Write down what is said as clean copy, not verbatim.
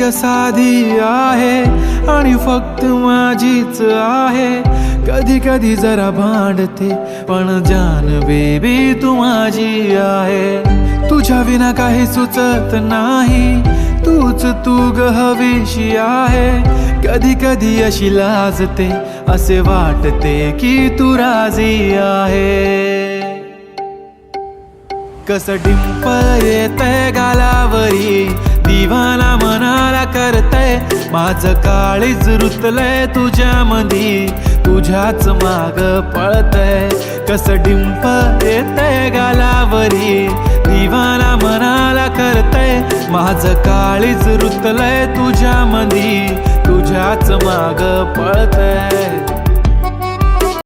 ग साधी आहे आणि फक्त माझीच आहे. कधी कधी जरा भांडते पण जान बेबी तू माझी आहे. तुझ्या विना काही सुचत नाही, तूच तू ग हवीशी आहे. कधी कधी अशी लाजते, असे वाटते की तू राजी आहे. कसं डिंपल येतंय गालावरी, दिवाना मनाला करतय. माझं काळीज रुतलंय तुझ्यामधी, तुझ्याच माग पळतय. कसं डिंपल येतंय गालावरी, दिवाना मनाला करतय. माझं काळीज रुतलंय तुझ्यामधी, तुझ्याच माग पळतय.